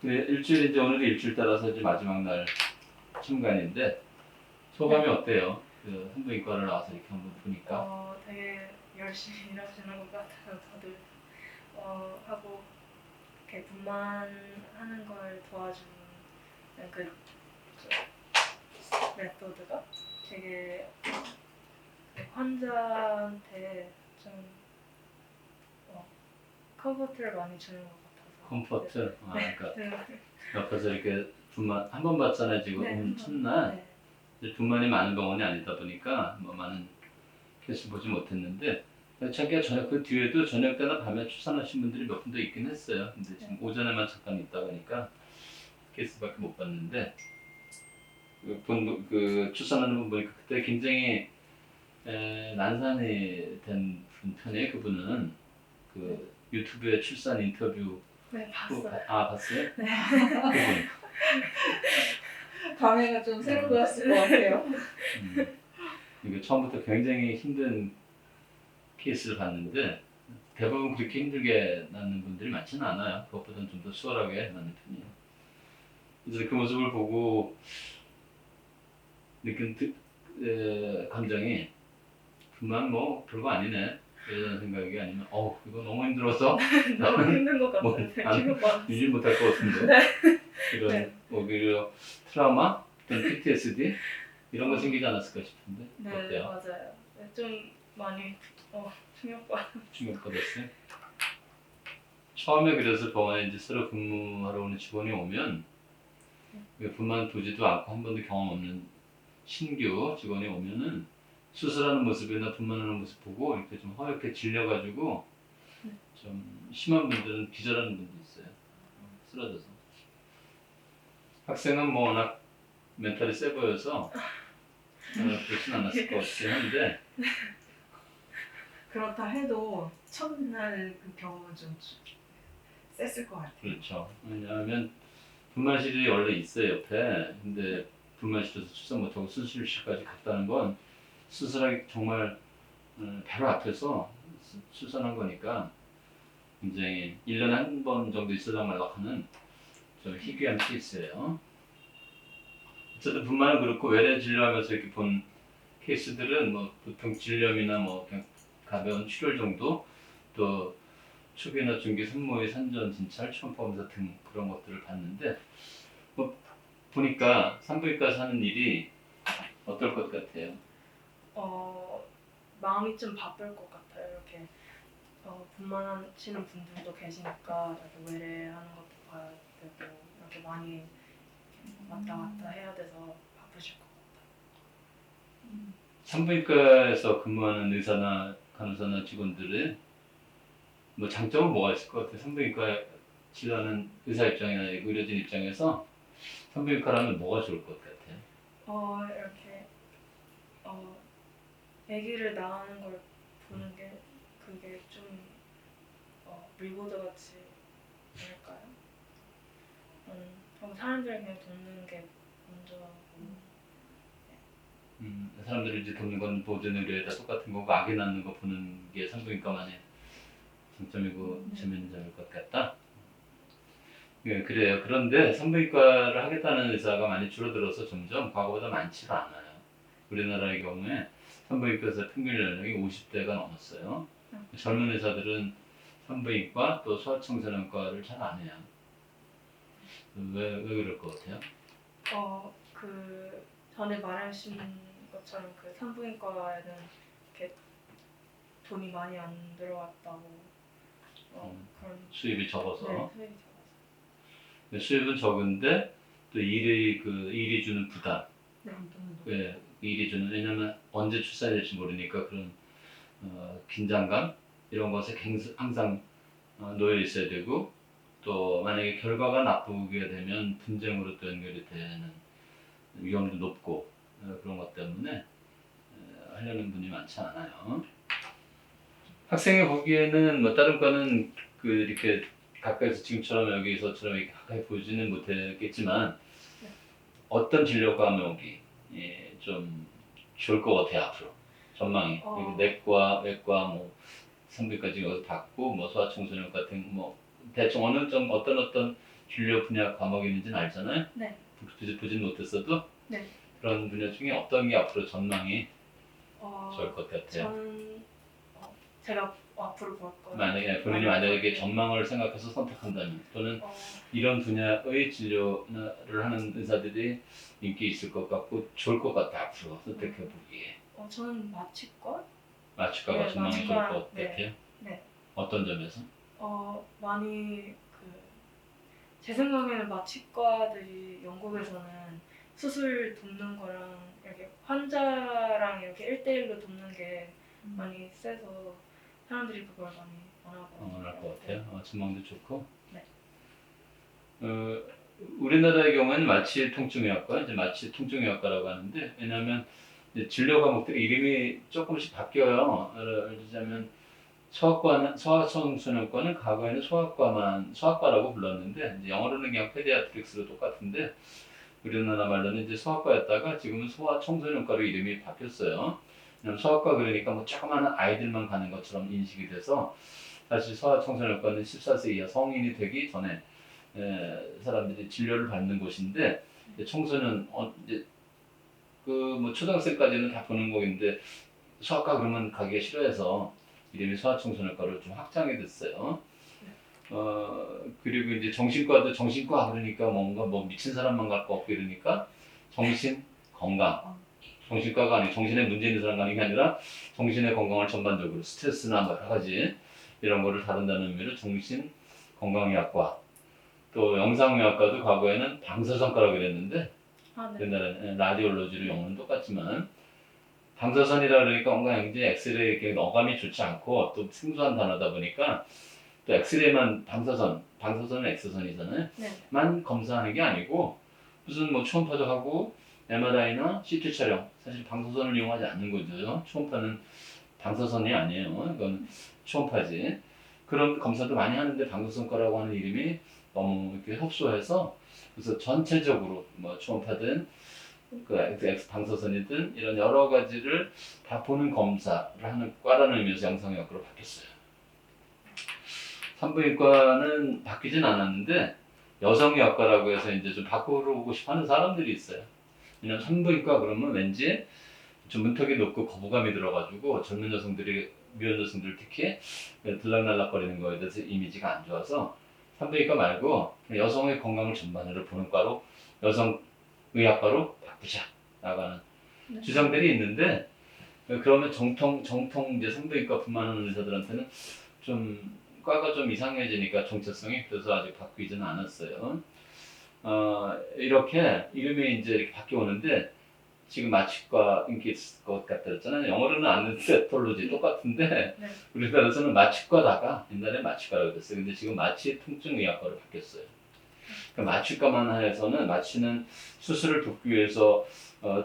일주일 이제 오늘이 일주일 따라서 이제 마지막 날 참관인데 소감이 어때요? 그 산부인과를 나와서 이렇게 한번 보니까. 되게 열심히 일하시는 것 같아요, 다들. 하고 이렇게 분만하는 걸 도와주는 그 메소드가 되게 환자한테 좀 컴포트를 많이 주는 것 같아서. 컴포트. 아, 그러니까 네. 옆에서 이렇게 분만 한 번 봤잖아요 지금. 네, 첫날. 네. 이제 분만이 많은 병원이 아니다 보니까 뭐 많은 케이스 보지 못했는데 자기가 저녁 그 뒤에도 저녁 때나 밤에 출산하신 분들이 몇 분도 있긴 했어요. 근데 지금 오전에만 잠깐 있다 보니까 케이스밖에 못 봤는데 그 출산하는 분 보니까 그때 굉장히 난산이 된 편이에요. 그분은 그 유튜브에 출산 인터뷰. 네, 봤어요. 봤어요? 네. 그분. 감회가 좀 새로웠을 것 같아요. 이게 처음부터 굉장히 힘든 케이스를 봤는데 대부분 그렇게 힘들게 낳는 분들이 많지는 않아요. 그것보다는 좀 더 수월하게 낳는 편이에요. 그래서 그 모습을 보고 느낀 감정이 그만 뭐 별거 아니네 이런 생각이 아니면 이거 너무 힘들어서 너무 힘든 것 뭐, 같아요. 안- 지금 봐. 유지 못할 것 같은데 이런 네. 오히려 트라우마 또는 PTSD 이런 거 생기지 않았을까 싶은데 네, 어때요? 맞아요. 네, 좀 많이 충격받아요. 충격받았어요? 처음에 그래서 병원에 이제 새로 근무하러 오는 직원이 오면 분만 보지도 않고 한 번도 경험 없는 신규 직원이 오면은 수술하는 모습이나 분만하는 모습 보고 이렇게 좀 허옇게 질려가지고 좀 심한 분들은 기절하는 분도 있어요. 쓰러져서. 학생은 뭐 워낙 멘탈이 세 보여서 그렇진 않았을 것 같긴 한데 그렇다 해도 첫날 그 경험은 좀 셌을 것 같아요. 그렇죠. 왜냐하면 분만실이 원래 있어요 옆에. 근데 분만실에서 출산 못하고 수술실까지 갔다는 건 수술하기 정말 바로 앞에서 출산한 거니까 굉장히 1년에 한 번 정도 있어야 말라 하는 좀 희귀한 케이스예요. 어쨌든 분만은 그렇고 외래 진료하면서 이렇게 본 케이스들은 뭐 보통 질염이나 뭐 그냥 가벼운 출혈 정도, 또 초기나 중기 산모의 산전, 진찰, 초음파 검사 등 그런 것들을 봤는데 뭐 보니까 산부인과에서 하는 일이 어떨 것 같아요? 마음이 좀 바쁠 것 같아요. 이렇게 분만하시는 분들도 계시니까 이렇게 외래하는 것도 봐야 되고 이렇게 많이 왔다 갔다 해야 돼서 바쁘실 것 같아요. 산부인과에서 근무하는 의사나 간호사나 직원들의 뭐 장점은 뭐가 있을 것 같아요? 산부인과 치료하는 의사 입장이나 의료진 입장에서 산부인과라면 뭐가 좋을 것 같아요? 이렇게 아기를 낳는 걸 보는 게 그게 좀 밀보드 같이 될까요? 그럼 사람들이 그냥 돕는 게 먼저고. 사람들이 이제 돕는 건 보존 의료에다 똑같은 거고 아기 낳는 거 보는 게 산부인과만의 장점이고 재밌는 점일 것 같다. 예, 그래요. 그런데 산부인과를 하겠다는 의사가 많이 줄어들어서 점점 과거보다 많지가 않아요. 우리나라의 경우에 산부인과에서 평균 연령이 50대가 넘었어요. 젊은 의사들은 산부인과 또 소아청소년과를 잘 안 해요. 왜 그럴 것 같아요? 그 전에 말하신 것처럼 그 산부인과에는 이렇게 돈이 많이 안 들어왔다고 그런. 수입이 적어서. 네, 수입이 적어서. 수입은 적은데 또 일이 주는 부담. 네. 일이 주는, 왜냐면 언제 출산할지 모르니까 그런 긴장감 이런 것에 항상 놓여 있어야 되고, 또 만약에 결과가 나쁘게 되면 분쟁으로 또 연결이 되는 위험도 높고 그런 것 때문에 하려는 분이 많지 않아요. 학생이 보기에는 뭐 다른 과는 이렇게 가까이서 지금처럼 여기서처럼 이렇게 가까이 보지는 못했겠지만 어떤 진료 과목이 좀 좋을 것 같아요 앞으로 전망이. 내과, 외과, 뭐 산부인과 지금 여기서 받고 뭐 소아청소년 같은 뭐 대충 어떤 진료 분야 과목이 있는지는 알잖아요. 네. 보진 못했어도 네. 그런 분야 중에 어떤 게 앞으로 전망이 좋을 것 같아요. 저는 제가 앞으로 볼 거예요. 만약에 본인이 만약에 전망을 생각해서 선택한다면 또는 이런 분야의 진료를 하는 의사들이 인기 있을 것 같고 좋을 것 같다 앞으로 선택해 보기에 저는 마취과? 마취과가 네, 전망이 좋을 마취과, 것 네. 같아요. 네. 어떤 점에서? 많이 제 생각에는 마취과들이 영국에서는 수술 돕는 거랑 이렇게 환자랑 이렇게 1대1로 돕는 게 많이 세서 사람들이 그걸 많이 원할 것 같아요. 전망도 좋고. 네. 우리나라의 경우는 마취 통증의학과, 이제 마취 통증의학과라고 하는데 왜냐하면 이제 진료 과목들이 이름이 조금씩 바뀌어요. 예를 들자면 소아청소년과는 과거에는 소아과라고 불렀는데 이제 영어로는 그냥 페디아트릭스로 똑같은데 우리나라 말로는 이제 소아과였다가 지금은 소아청소년과로 이름이 바뀌었어요. 왜냐면 소아과 그러니까 뭐 조그마한 아이들만 가는 것처럼 인식이 돼서 사실 소아청소년과는 14세 이하 성인이 되기 전에 사람들이 진료를 받는 곳인데 이제 청소년 이제 그 뭐 초등학생까지는 다 보는 거인데 소아과 그러면 가기가 싫어해서 이름이 소아청소년과로 좀 확장이 됐어요. 그리고 이제 정신과 그러니까 뭔가 뭐 미친 사람만 갈 거 없고 이러니까 정신 건강. 정신과가 아니고 정신에 문제 있는 사람 가는 게 아니라 정신의 건강을 전반적으로 스트레스나 뭐 여러 가지 이런 거를 다룬다는 의미로 정신 건강의학과. 또 영상의학과도 과거에는 방사선과라고 그랬는데 네. 옛날에는 라디올로지로 영어는 똑같지만 방사선이라 그러니까 뭔가 이제 엑스레이 이렇게 어감이 좋지 않고 또 생소한 단어다 보니까 또 엑스레이만 방사선은 엑스선이잖아요. 네. 만 검사하는 게 아니고 무슨 뭐 초음파도 하고 MRI나 CT 촬영 사실 방사선을 이용하지 않는 거죠. 초음파는 방사선이 아니에요. 이건 초음파지. 그런 검사도 많이 하는데 방사선과라고 하는 이름이 너무 이렇게 협소해서 그래서 전체적으로 뭐 초음파든 방사선이든 이런 여러 가지를 다 보는 검사를 하는 과라는 의미에서 영상의학과로 바뀌었어요. 산부인과는 바뀌진 않았는데 여성의학과라고 해서 이제 좀 바꾸고 싶어 하는 사람들이 있어요. 왜냐면 산부인과 그러면 왠지 좀 문턱이 높고 거부감이 들어가지고 젊은 여성들이 미혼 여성들 특히 들락날락거리는 거에 대해서 이미지가 안 좋아서 산부인과 말고 여성의 건강을 전반으로 보는 과로 여성의학과로 바꾸자 나가는 주장들이 있는데 그러면 정통 이제 산부인과뿐만 아니라 의사들한테는 좀 과가 좀 이상해지니까 정체성이 그래서 아직 바뀌지는 않았어요. 이렇게 이름이 이제 이렇게 바뀌어오는데 지금 마취과 인기 있을 것 같다 그랬잖아요. 영어로는 아네스테톨로지 똑같은데 네. 우리나라에서는 마취과다가 옛날에 마취과라고 그랬어요. 근데 지금 마취 통증의학과로 바뀌었어요. 그러니까 마취과만 해서는 마취는 수술을 돕기 위해서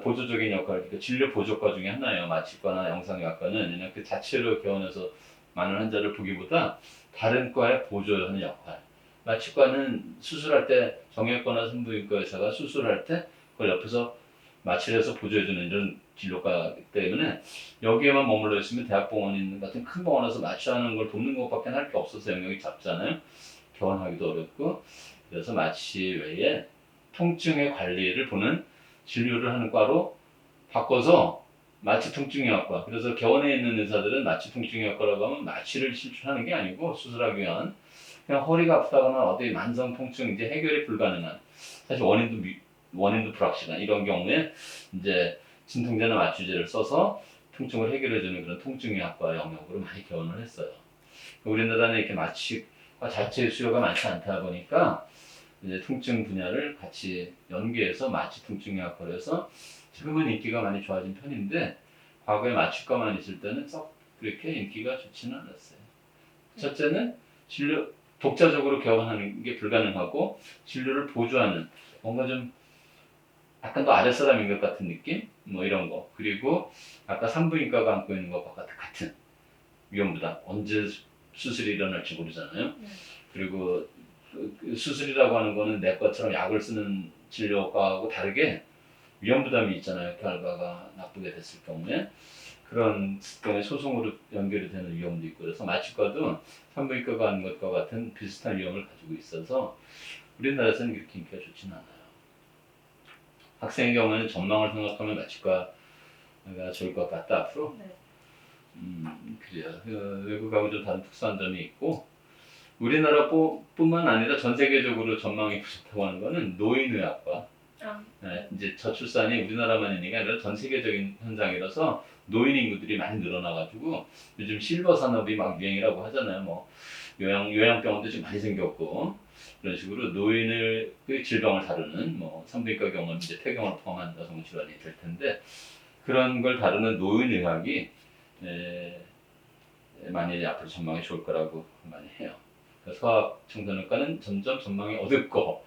보조적인 역할, 그러니까 진료 보조과 중에 하나예요. 마취과나 영상의학과는 그냥 그 자체로 개원해서 많은 환자를 보기보다 다른 과에 보조하는 역할. 마취과는 수술할 때 정형외과나 산부인과 의사가 수술할 때 그걸 옆에서 마취를 해서 보조해주는 이런 진료과이기 때문에 여기에만 머물러 있으면 대학병원 같은 큰 병원에서 마취하는 걸 돕는 것밖에 할 게 없어서 영역이 작잖아요. 개원하기도 어렵고 그래서 마취 외에 통증의 관리를 보는 진료를 하는 과로 바꿔서 마취 통증의학과. 그래서 개원에 있는 의사들은 마취 통증의학과라고 하면 마취를 실천하는 게 아니고 수술하기 위한 그냥 허리가 아프다거나 어디 만성 통증 이제 해결이 불가능한 사실 원인도 불확실한 이런 경우에 이제 진통제나 마취제를 써서 통증을 해결해주는 그런 통증의학과 영역으로 많이 개원을 했어요. 우리나라는 이렇게 마취과 자체의 수요가 많지 않다 보니까 이제 통증 분야를 같이 연계해서 마취 통증의학과로 해서 지금은 인기가 많이 좋아진 편인데 과거에 마취과만 있을 때는 썩 그렇게 인기가 좋지는 않았어요. 첫째는 진료 독자적으로 개원하는 게 불가능하고 진료를 보조하는 뭔가 좀 약간 더 아랫사람인 것 같은 느낌? 뭐 이런 거. 그리고 아까 산부인과가 안고 있는 것과 같은 위험부담. 언제 수술이 일어날지 모르잖아요. 그리고 그 수술이라고 하는 거는 내과처럼 약을 쓰는 진료과하고 다르게 위험부담이 있잖아요. 결과가 나쁘게 됐을 경우에. 그런 경우에 소송으로 연결이 되는 위험도 있고 그래서 마취과도 산부인과가 하는 것과 같은 비슷한 위험을 가지고 있어서 우리나라에서는 그렇게 인기가 좋지는 않아요. 학생의 경우에는 전망을 생각하면 마치과가 좋을 것 같다 앞으로. 네. 그래요. 외국하고 좀 다른 특수한 점이 있고 우리나라뿐만 아니라 전 세계적으로 전망이 좋다고 하는 거는 노인의학과. 아, 네, 이제 저출산이 우리나라만 있는 게 아니라 전 세계적인 현상이라서 노인 인구들이 많이 늘어나가지고 요즘 실버 산업이 막 유행이라고 하잖아요. 뭐 요양병원도 지금 많이 생겼고 그런 식으로 노인을 그 질병을 다루는 뭐 산부인과 경험 이제 폐경을 포함한 여성 질환이 될 텐데 그런 걸 다루는 노인의학이 많이 앞으로 전망이 좋을 거라고 많이 해요. 그래서 소아과 청소년과는 점점 전망이 어둡고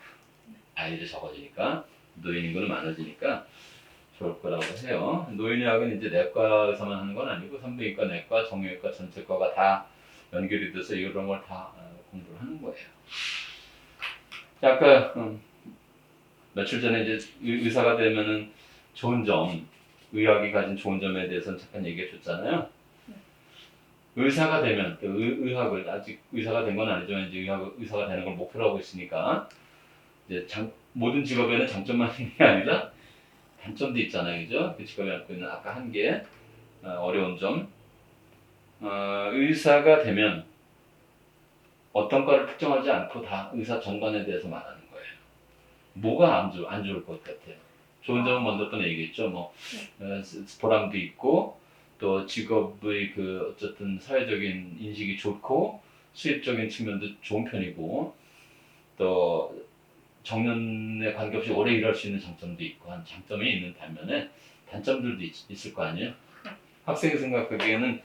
아이들이 적어지니까 노인 인구는 많아지니까 좋을 거라고 해요. 노인의학은 이제 내과 의사만 하는 건 아니고 산부인과, 내과, 정형외과, 전체과가 다 연결이 돼서 이런 걸 다 공부를 하는 거예요. 자, 아까 며칠 전에 이제 의사가 되면은 좋은 점, 의학이 가진 좋은 점에 대해서는 잠깐 얘기해 줬잖아요. 의사가 되면 의학을 아직 의사가 된 건 아니지만 이제 의사가 되는 걸 목표로 하고 있으니까 이제 모든 직업에는 장점만 있는 게 아니라 단점도 있잖아요, 그죠? 그 직업이 갖고 있는 아까 한 개 어려운 점. 의사가 되면 어떤 과를 특정하지 않고 다 의사 전반에 대해서 말하는 거예요. 뭐가 안 좋을 것 같아요? 좋은 점은 먼저 번 얘기했죠. 뭐 보람도 있고 또 직업의 그 어쨌든 사회적인 인식이 좋고 수입적인 측면도 좋은 편이고 또 정년에 관계없이 오래 일할 수 있는 장점도 있고 한 장점이 있는 반면에 단점들도 있을 거 아니에요? 학생이 생각하기에는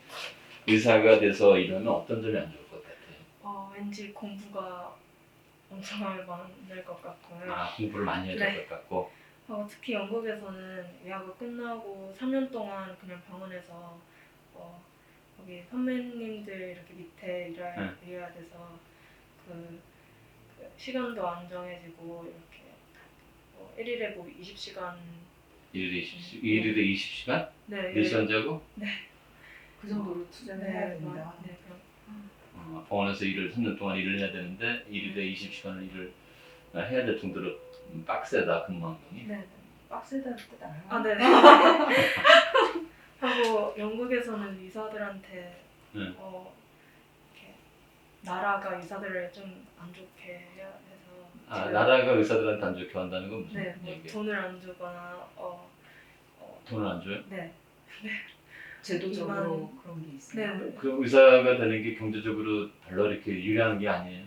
의사가 돼서 일하면 어떤 점이 안 좋을 것 같아요? 왠지 공부가 엄청 많을 것 같고요. 공부를 많이 해야 될 것 같고 특히 영국에서는 의학을 끝나고 3년 동안 그냥 병원에서 거기 선배님들 이렇게 밑에 일해야 돼서 그 시간도 안 정해지고 이렇게 1일에 뭐 20시간 일일에 20시간? 네, 몇 시간 자고? 그 정도로 투자를 해야 된다. 네, 그럼 병원에서 3년 동안 일을 해야 되는데 일일에 20시간을 일을 해야 될 정도로 빡세다 근무 환경이. 네. 빡세다는 뜻 알아요? 네. 하고 영국에서는 의사들한테 이렇게 나라가 의사들을 좀 안 좋게 해야 해서 나라가 의사들한테 안 좋게 한다는 건 무슨 네, 뭐 얘기예요? 돈을 안 주거나 돈을 안 줘요? 네. 제도적으로 그런 게 있어요. 네. 그 의사가 되는 게 경제적으로 별로 이렇게 유리한 게 아니에요.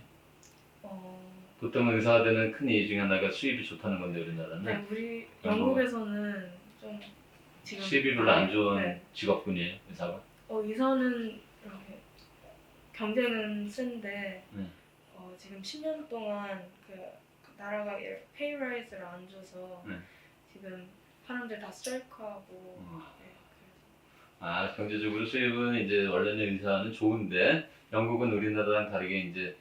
보통 의사가 되는 큰 이유 중에 하나가 수입이 좋다는 건데 우리나라는 네, 우리 영국에서는 좀 지금 수입이 별로 안 좋은 네. 직업군이에요, 의사가. 의사는 이렇게 경쟁은 센데 지금 10년 동안 그 나라가 페이 라이즈를 안 줘서 지금 사람들 다 스트라이크하고 경제적으로 수입은 이제 원래는 의사는 좋은데 영국은 우리나라랑 다르게 이제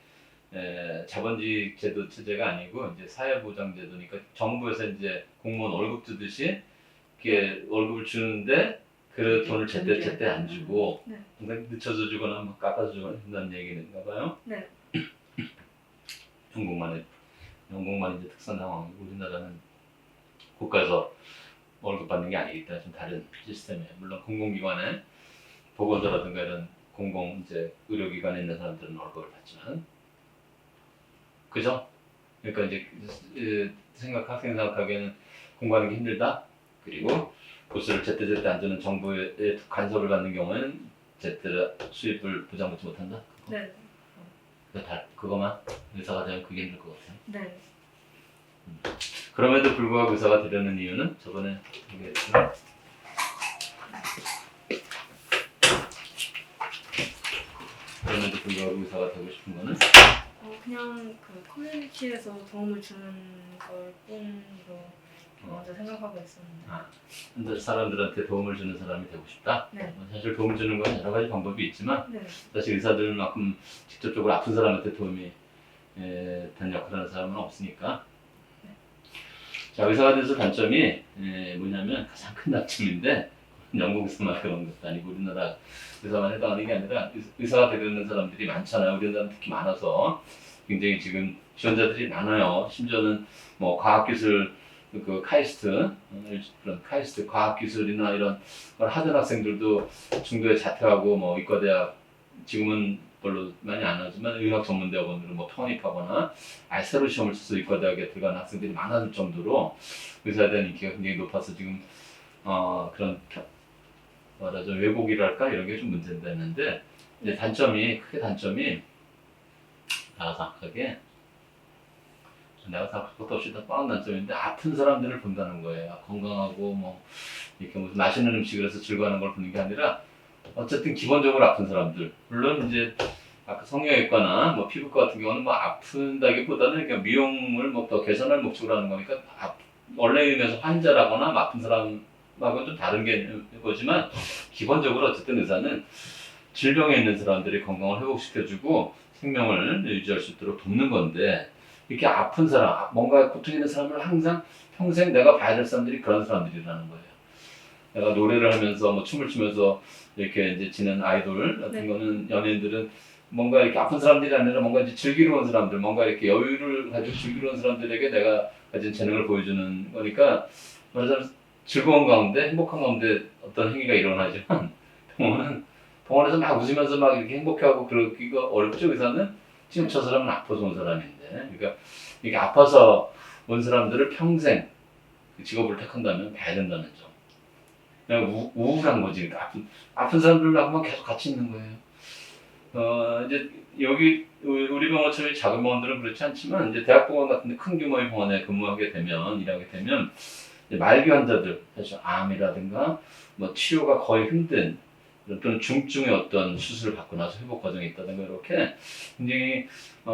자본주의 제도 체제가 아니고 이제 사회보장 제도니까 정부에서 이제 공무원 월급 주듯이 이렇게 월급을 주는데 그 돈을 제때 안 주고 항상 늦춰서 주거나 뭐 깎아서 주거나 한다는 얘기인가 봐요. 네. 영국만 이제 특수한 상황이고 우리나라는 국가에서 월급 받는 게 아니기 때문에 좀 다른 시스템이에요. 물론 공공기관에 보건소라든가 이런 공공 이제 의료기관에 있는 사람들은 월급을 받지만 그죠? 그러니까 이제 학생 생각하기에는 공부하는 게 힘들다. 그리고 보수를 제때 안 주는 정부의 간섭을 받는 경우에는 제대로 수입을 보장받지 못한다. 네. 그거만 의사가 되면 그게 힘들 것 같아요. 네. 그럼에도 불구하고 의사가 되려는 이유는 저번에 얘기했지만 그럼에도 불구하고 의사가 되고 싶은 거는 그냥 그 커뮤니티에서 도움을 주는 걸 뿐으로 먼저 생각하고 있었는데. 근데 사람들한테 도움을 주는 사람이 되고 싶다. 네. 사실 도움 주는 건 여러 가지 방법이 있지만 네. 사실 의사들만큼 직접적으로 아픈 사람한테 도움이 된 역할을 하는 사람은 없으니까. 자, 의사가 돼서 단점이 뭐냐면 가장 큰 단점인데 영국에서만 그런 것도 아니고 우리나라 의사만 해당하는 게 아니라 의사가 되려는 사람들이 많잖아요. 우리나라는 특히 많아서 굉장히 지금 지원자들이 많아요. 심지어는 뭐 과학기술 그 카이스트 그런 카이스트 과학기술이나 이런 걸 하던 학생들도 중도에 자퇴하고 뭐 의과대학 지금은 별로 많이 안 하지만 의학 전문대학원으로 뭐 편입하거나 아예 새로 시험을 쳐서 의과대학에 들어가는 학생들이 많아질 정도로 의사에 대한 인기가 굉장히 높아서 지금 그런 말하자 왜곡이랄까 이런 게 좀 문제되는데 이제 크게 단점이 내가 생각할 것도 없이 다 뻔한 단점인데 아픈 사람들을 본다는 거예요. 건강하고 뭐 이렇게 무슨 맛있는 음식을 해서 즐거워하는 걸 보는 게 아니라 어쨌든 기본적으로 아픈 사람들 물론 이제 아까 성형외과나 뭐 피부과 같은 경우는 뭐 아픈다기보다는 그냥 미용을 뭐 더 개선할 목적으로 하는 거니까 원래 의미에서 환자라거나 아픈 사람하고는 좀 다른 게 거지만 기본적으로 어쨌든 의사는 질병에 있는 사람들의 건강을 회복시켜주고 생명을 유지할 수 있도록 돕는 건데 이렇게 아픈 사람, 뭔가 고통 있는 사람을 항상 평생 내가 봐야 될 사람들이 그런 사람들이라는 거예요. 내가 노래를 하면서 뭐 춤을 추면서 이렇게 이제 지낸 아이돌 같은 네. 거는 연예인들은 뭔가 이렇게 아픈 사람들이 아니라 뭔가 이제 즐기러온 사람들, 뭔가 이렇게 여유를 가지고 즐기러온 사람들에게 내가 가진 재능을 보여주는 거니까 말하자면 즐거운 가운데 행복한 가운데 어떤 행위가 일어나지만 병원에서 막 웃으면서 막 이렇게 행복해하고 그러기가 어렵죠. 의사는 지금 저 사람은 아파서 온 사람인데 그러니까 이게 아파서 온 사람들을 평생 그 직업을 택한다면 봐야 된다는 점. 그냥 우울한 거지. 그러니까 아픈 사람들하고만 계속 같이 있는 거예요. 이제 여기 우리 병원처럼 작은 병원들은 그렇지 않지만 이제 대학병원 같은데 큰 규모의 병원에 근무하게 되면 일하게 되면 이제 말기 환자들, 사실 암이라든가 뭐 치료가 거의 힘든 또는 중증의 어떤 수술을 받고 나서 회복 과정이 있다든가 이렇게 굉장히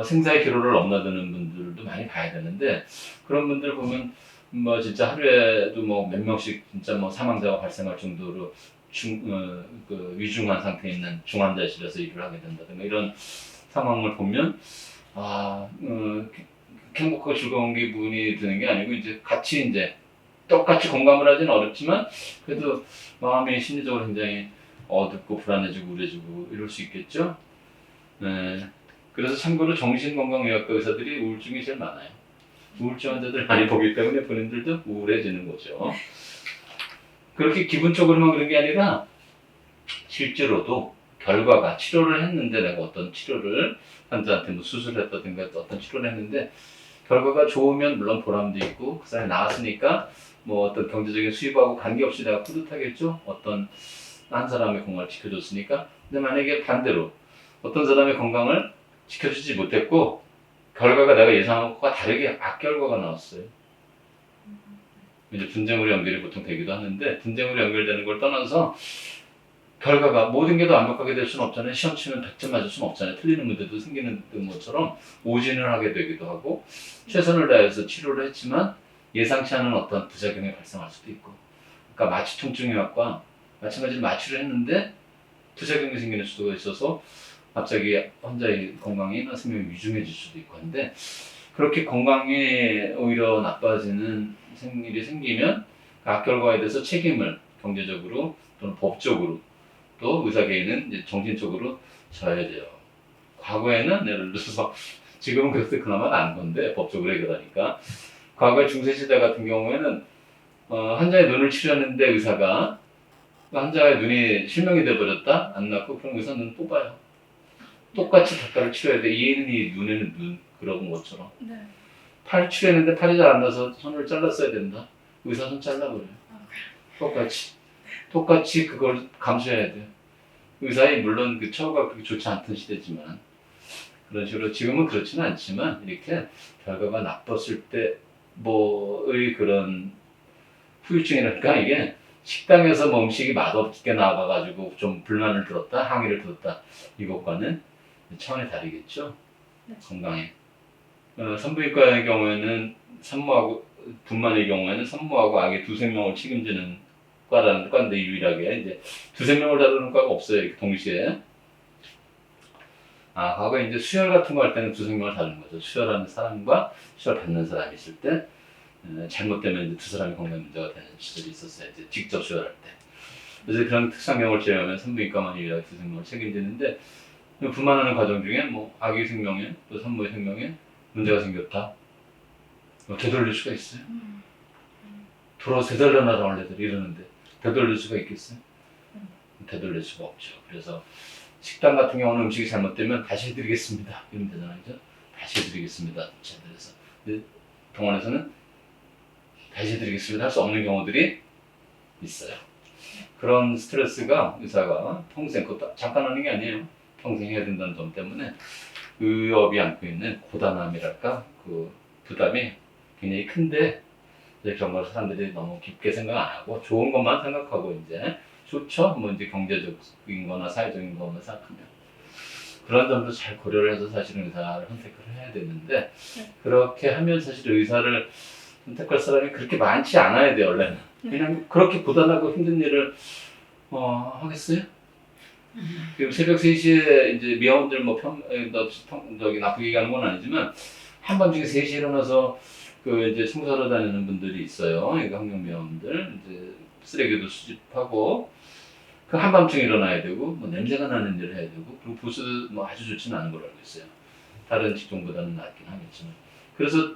생사의 기로를 넘나드는 분들도 많이 봐야 되는데 그런 분들 보면 뭐 진짜 하루에도 뭐 몇 명씩 진짜 뭐 사망자가 발생할 정도로 그 위중한 상태에 있는 중환자실에서 일을 하게 된다든가 이런 상황을 보면 행복하고 즐거운 기분이 드는 게 아니고 이제 같이 이제 똑같이 공감을 하지는 어렵지만 그래도 마음이 심리적으로 굉장히 어둡고 불안해지고 우울해지고 이럴 수 있겠죠. 네. 그래서 참고로 정신건강의학과 의사들이 우울증이 제일 많아요. 우울증 환자들 많이 보기 때문에 본인들도 우울해지는 거죠. 그렇게 기분적으로만 그런 게 아니라 실제로도 결과가 치료를 했는데 내가 어떤 치료를 환자한테 뭐 수술을 했다든가 어떤 치료를 했는데 결과가 좋으면 물론 보람도 있고 그 사람이 나았으니까 뭐 어떤 경제적인 수입하고 관계없이 내가 뿌듯하겠죠. 어떤 한 사람의 건강을 지켜줬으니까. 근데 만약에 반대로 어떤 사람의 건강을 지켜주지 못했고 결과가 내가 예상한 것과 다르게 악결과가 나왔어요. 이제 분쟁으로 연결이 보통 되기도 하는데 분쟁으로 연결되는 걸 떠나서 결과가 모든 게 다 완벽하게 될 수는 없잖아요. 시험 치면 100점 맞을 수는 없잖아요. 틀리는 문제도 생기는 것처럼 오진을 하게 되기도 하고 최선을 다해서 치료를 했지만 예상치 않은 어떤 부작용이 발생할 수도 있고 그러니까 마취통증의학과 마찬가지로 마취를 했는데 부작용이 생기는 수도 있어서 갑자기 환자의 건강이나 생명이 위중해질 수도 있고 한데 그렇게 건강이 오히려 나빠지는 일이 생기면 그 악결과에 대해서 책임을 경제적으로 또는 법적으로 또 의사 개인은 이제 정신적으로 져야 돼요. 과거에는 예를 들어서 지금은 그래서 그나마 나은 건데 법적으로 해결하니까 과거에 중세시대 같은 경우에는 환자의 눈을 치료했는데 의사가 환자의 눈이 실명이 돼버렸다? 안 낫고 그럼 의사 눈 뽑아요. 똑같이 닭가를 치료해야 돼. 얘는 이 눈에는 눈 그런 것처럼. 네. 팔 치료했는데 팔이 잘 안 나서 손을 잘랐어야 된다. 의사 손 잘라버려요. 똑같이 그걸 감수해야 돼요. 의사의 물론 그 처우가 그렇게 좋지 않던 시대지만 그런 식으로 지금은 그렇지는 않지만 이렇게 결과가 나빴을 때 뭐의 그런 후유증이랄까 이게 식당에서 뭐 음식이 맛없게 나와가지고 좀 불만을 들었다 항의를 들었다 이것과는 차원이 다르겠죠. 네. 건강에 산부인과의 경우에는 산모하고 분만의 경우에는 산모하고 아기 두 생명을 책임지는 과라는 과인데 유일하게 이제 두세 명을 다루는 과가 없어요. 이렇게 동시에. 과거에 이제 수혈 같은 거 할 때는 두세 명을 다루는 거죠. 수혈하는 사람과 수혈 받는 사람이 있을 때 잘못되면 이제 두 사람이 건강 문제가 되는 시절이 있었어요. 이제 직접 수혈할 때. 그래서 그런 특수한 경우를 제외하면 산부인과만 유일하게 두 생명을 책임지는데 분만하는 과정 중에 뭐 아기 생명에 또 산모의 생명에 문제가 생겼다. 되돌릴 수가 있어요? 되돌려놔라 원래들 이러는데 되돌릴 수가 있겠어요? 되돌릴 수가 없죠. 그래서 식당 같은 경우는 음식이 잘못되면 다시 해드리겠습니다. 이러면 되잖아요. 그죠? 다시 해드리겠습니다. 그래서 병원에서는 다시 해드리겠습니다. 할 수 없는 경우들이 있어요. 그런 스트레스가 의사가 평생, 그것도 잠깐 하는 게 아니에요. 평생 해야 된다는 점 때문에 의업이 안고 있는 고단함이랄까, 그 부담이 굉장히 큰데, 이제 그런 걸 사람들이 너무 깊게 생각 안 하고 좋은 것만 생각하고 이제 좋죠? 뭐 이제 경제적인 거나 사회적인 것만 생각하면 그런 점도 잘 고려를 해서 사실은 의사를 선택을 해야 되는데 그렇게 하면 사실 의사를 선택할 사람이 그렇게 많지 않아야 돼요 원래는. 그냥 그렇게 고단하고 힘든 일을 하겠어요? 그리고 새벽 3시에 이제 미화원들 저기 나쁘게 얘기하는 건 아니지만 한밤중에 3시에 일어나서 그 이제 청소하러 다니는 분들이 있어요. 이거 환경미화원들 이제 쓰레기도 수집하고 그 한밤중에 일어나야 되고 뭐 냄새가 나는 일을 해야 되고 그리고 보수 뭐 아주 좋지는 않은 걸로 알고 있어요. 다른 직종보다는 낫긴 하겠지만 그래서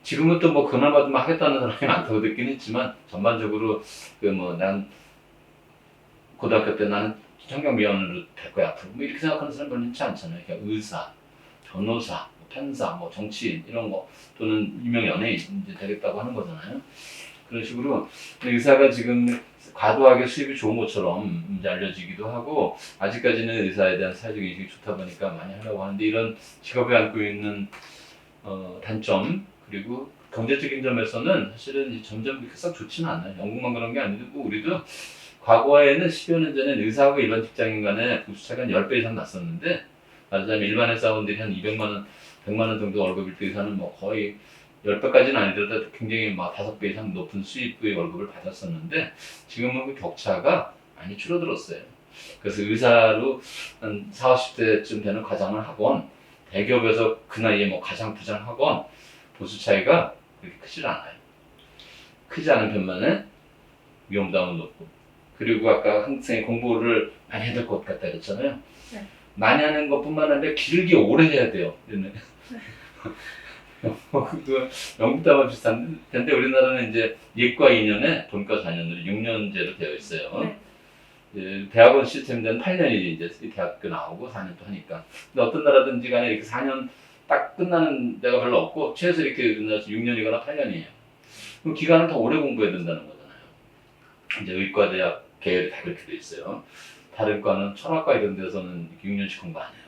지금은 또 뭐 그나마 좀 하겠다는 사람이 많다고 듣긴 했지만 전반적으로 그 뭐 난 고등학교 때 나는 환경미화원으로 될 거야 앞으로 뭐 이렇게 생각하는 사람 별로 있지 않잖아요. 그냥 의사, 변호사, 판사, 뭐 정치인 이런 거 또는 유명 연예인 이제 되겠다고 하는 거잖아요. 그런 식으로 의사가 지금 과도하게 수입이 좋은 것처럼 이제 알려지기도 하고 아직까지는 의사에 대한 사회적 인식이 좋다 보니까 많이 하려고 하는데 이런 직업이 안고 있는 단점 그리고 경제적인 점에서는 사실은 점점 그렇게 썩 좋지는 않아요. 영국만 그런 게 아니고 우리도 과거에는 10여 년 전에 의사하고 일반 직장인 간의 보수 차이가 한 10배 이상 났었는데 말하자면 일반의 사원들이 한 200만 원, 100만 원 정도 월급일 때 의사는 뭐 거의 10배까지는 아니더라도 굉장히 막 5배 이상 높은 수입의 월급을 받았었는데 지금은 그 격차가 많이 줄어들었어요. 그래서 의사로 한 40, 50대쯤 되는 과장을 하건 대기업에서 그 나이에 뭐 가장 부장 하건 보수 차이가 그렇게 크질 않아요. 크지 않은 편만에 위험도는 높고 그리고 아까 학생이 공부를 많이 해야 될 것 같다 그랬잖아요. 네. 많이 하는 것뿐만 아니라 길게 오래 해야 돼요. 그 영국도 아마 비슷한 텐데 우리나라는 이제 예과 2년에 본과 4년으로 6년제로 되어 있어요. 네. 이제 대학원 시스템은 8년이 이제 대학교 나오고 4년 또 하니까. 근데 어떤 나라든지 간에 이렇게 4년 딱 끝나는 데가 별로 없고 최소 이렇게 우리나라에서 6년이거나 8년이에요. 그럼 기간을 더 오래 공부해야 된다는 거잖아요. 이제 의과대학 계열이 다 그렇게 돼 있어요. 다른 과는 철학과 이런 데서는 6년씩 공부 안 해요.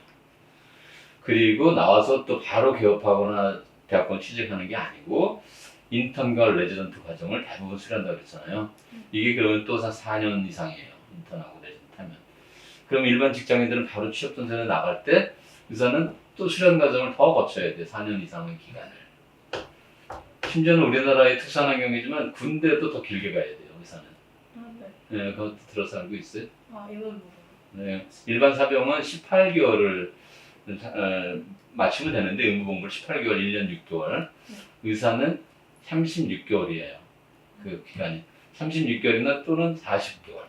그리고 나와서 또 바로 개업하거나 대학원 취직하는 게 아니고 인턴과 레지던트 과정을 대부분 수료한다고 그랬잖아요. 이게 그러면 또 4년 이상이에요. 인턴하고 레지던트 하면. 그럼 일반 직장인들은 바로 취업 전선에 나갈 때 의사는 또 수련 과정을 더 거쳐야 돼. 4년 이상의 기간을. 심지어는 우리나라의 특수한 환경이지만 군대도 더 길게 가야 돼요. 의사는. 네. 네, 그것도 들어서 알고 있어요. 이건 모르고. 네, 일반 사병은 18개월을 마치면 되는데 의무복무를 18개월, 1년 6개월. 의사는 36개월이에요. 그 기간이. 36개월이나 또는 40개월.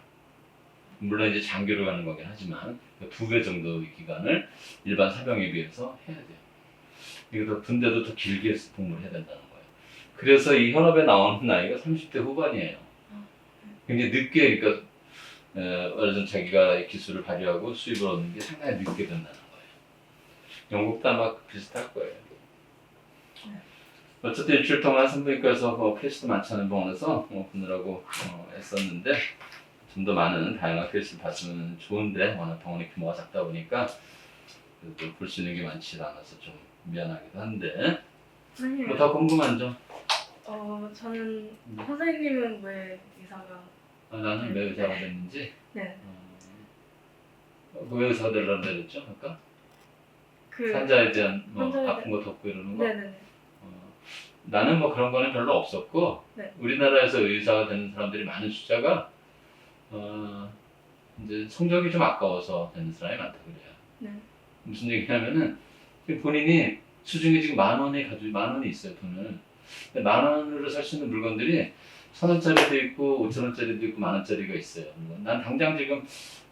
물론 이제 장교를 가는 거긴 하지만 2배 정도의 기간을 일반 사병에 비해서 해야 돼요. 이거 군대도 더 길게 복무를 해야 된다는 거예요. 그래서 이 현업에 나오는 나이가 30대 후반이에요. 굉장히 늦게 그러니까 어떤 자기가 기술을 발휘하고 수입을 얻는 게 상당히 늦게 된다는 거예요. 영국도 아마 비슷할 거예요. 어쨌든 일주일 동안 산부인과에서 케이스도 많지 않은 병원에서 보느라고 애썼는데 좀 더 많은 다양한 케이스를 봤으면 좋은데 워낙 병원의 규모가 작다 보니까 그래도 볼 수 있는 게 많지 않아서 좀 미안하기도 한데 선생님. 뭐 더 궁금한 점? 저는 선생님은 왜 의사가 나는 왜 의사가 됐는지 네. 왜 의사가 되려고 그랬죠? 아까? 그 환자에 대한 뭐 환자에 아픈 거 덮고 이러는 거? 네네네. 나는 뭐 그런 거는 별로 없었고 네. 우리나라에서 의사가 되는 사람들이 많은 숫자가 이제 성적이 좀 아까워서 되는 사람이 많다 그래요. 네. 무슨 얘기냐면은 본인이 수중에 지금 10,000원이 있어요 돈을. 근데 10,000원으로 살 수 있는 물건들이 1,000원짜리도 있고 5,000원짜리도 있고 10,000원짜리가 있어요. 난 당장 지금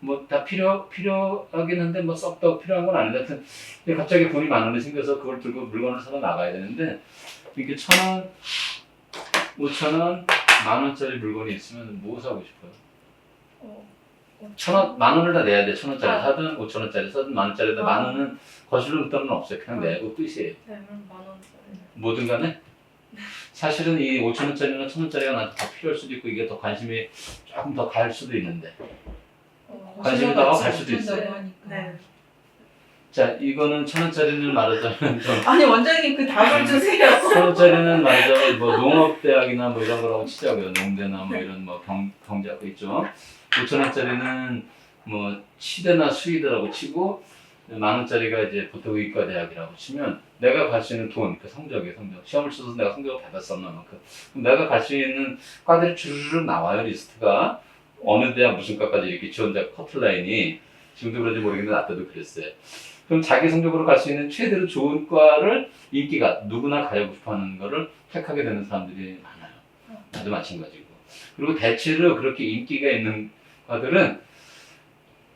뭐 다 필요하긴 한데 뭐 썩 더 필요한 건 아닌데 하여튼 갑자기 돈이 10,000원이 생겨서 그걸 들고 물건을 사러 나가야 되는데 이렇게 1,000원, 5,000원, 10,000원짜리 물건이 있으면 뭐 사고 싶어요? 어, 1,000원, 10,000원을 다 내야 돼. 1,000원짜리 아. 사든 5,000원짜리 사든 10,000원짜리 아. 10,000원은 거실로 돈은 없어요. 그냥 아. 내고 끝이에요. 네, 그럼 10,000원짜리. 뭐든 간에 사실은 이 5,000원짜리나 1,000원짜리가 나한테 더 필요할 수도 있고 이게 더 관심이 조금 더 갈 수도 있는데 관심이 더 갈 수도 있어요. 하니까. 네. 자 이거는 1,000원짜리는 말하자면 좀 아니 원장님 그 답을 주세요. 1,000원짜리는 말하자면 뭐 농업대학이나 뭐 이런 거라고 치자고요. 농대나 뭐 이런 뭐 경제학 있죠. 5,000원짜리는 뭐 치대나 수의대라고 치고 10,000원짜리가 이제 보통 의과대학이라고 치면 내가 갈 수 있는 돈, 그 성적 시험을 쳐서 내가 성적을 받았었나 만큼 그럼 내가 갈 수 있는 과들이 주르륵 나와요. 리스트가 어느 대학 무슨 과까지 이렇게 지원자 커트라인이 지금도 그런지 모르겠는데 나 때도 그랬어요. 그럼 자기 성적으로 갈 수 있는 최대로 좋은 과를 인기가 누구나 가고 싶어하는 거를 택하게 되는 사람들이 많아요. 나도 마찬가지고. 그리고 대체로 그렇게 인기가 있는 과들은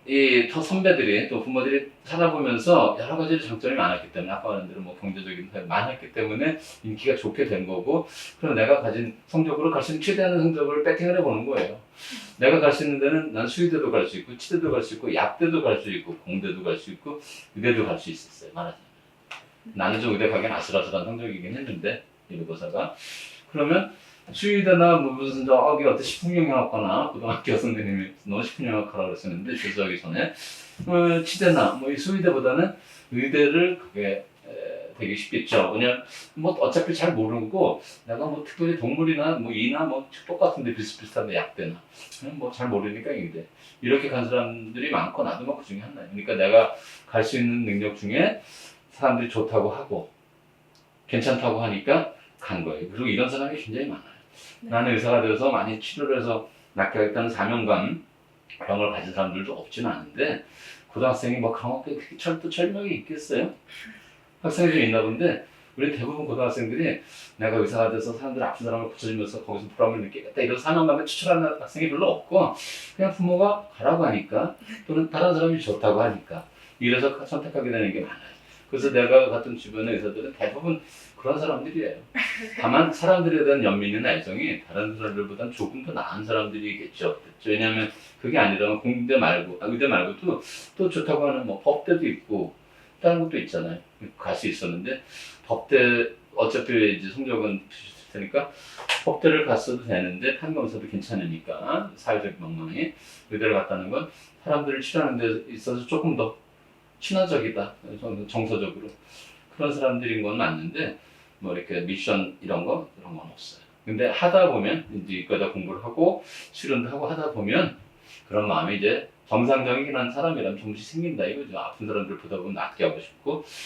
이 더 선배들이 또 부모들이 찾아보면서 여러 가지 장점이 많았기 때문에 아까 말한 대로 뭐 경제적인 많았기 때문에 인기가 좋게 된 거고 그럼 내가 가진 성적으로 갈 수 있는 최대한 성적을 배팅을 해보는 거예요. 내가 갈 수 있는 데는 난 수의대도 갈 수 있고 치대도 갈 수 있고 약대도 갈 수 있고 공대도 갈 수 있고 의대도 갈 수 있었어요. 말하자면 나는 좀 의대 가기엔 아슬아슬한 성적이긴 했는데 일고사가 그러면 수의대나 뭐 무슨 저기 어떤 식품영양학과나 고등학교 선생님이 너 식품영양학과라고 그랬었는데 재수하기 전에 치대나 뭐 이 수의대보다는 의대를 그게 되게 쉽겠죠. 왜냐면 뭐 어차피 잘 모르고 내가 뭐 특별히 동물이나 뭐 이나 뭐 똑같은데 비슷비슷한데 약대나 그냥 뭐 잘 모르니까 의대 이렇게 간 사람들이 많고 나도 뭐 그 중에 하나예요. 그러니까 내가 갈 수 있는 능력 중에 사람들이 좋다고 하고 괜찮다고 하니까 간 거예요. 그리고 이런 사람이 굉장히 많아요. 네. 나는 의사가 되어서 많이 치료를 해서 낫게 하겠다는 사명감 병을 가진 사람들도 없지는 않은데 고등학생이 뭐 그렇게 철명이 있겠어요? 학생이 좀 있나 본데 우리 대부분 고등학생들이 내가 의사가 돼서 사람들 아픈 사람을 고쳐주면서 거기서 보람을 느끼겠다 이런 사명감에 추천하는 학생이 별로 없고 그냥 부모가 가라고 하니까 또는 다른 사람이 좋다고 하니까 이래서 선택하게 되는 게 많아요. 그래서 내가 갔던 주변의 의사들은 대부분 그런 사람들이에요. 다만 사람들에 대한 연민이나 애정이 다른 사람들보다는 조금 더 나은 사람들이겠죠. 왜냐하면 그게 아니라면 공대 말고 의대 말고도 또 좋다고 하는 뭐 법대도 있고 다른 것도 있잖아요. 갈 수 있었는데 법대 어차피 이제 성적은 비슷할 테니까 법대를 갔어도 되는데 판검사도 괜찮으니까 사회적 명망이 의대를 갔다는 건 사람들을 치료하는 데 있어서 조금 더 친화적이다 정서적으로 그런 사람들인 건 맞는데 뭐 이렇게 미션 이런 건 없어요. 근데 하다 보면 이제 이과다 공부를 하고 수련도 하고 하다 보면 그런 마음이 이제 정상적이긴 한 사람이라면 조금씩 생긴다 이거죠. 아픈 사람들 보다 보면 낫게 하고 싶고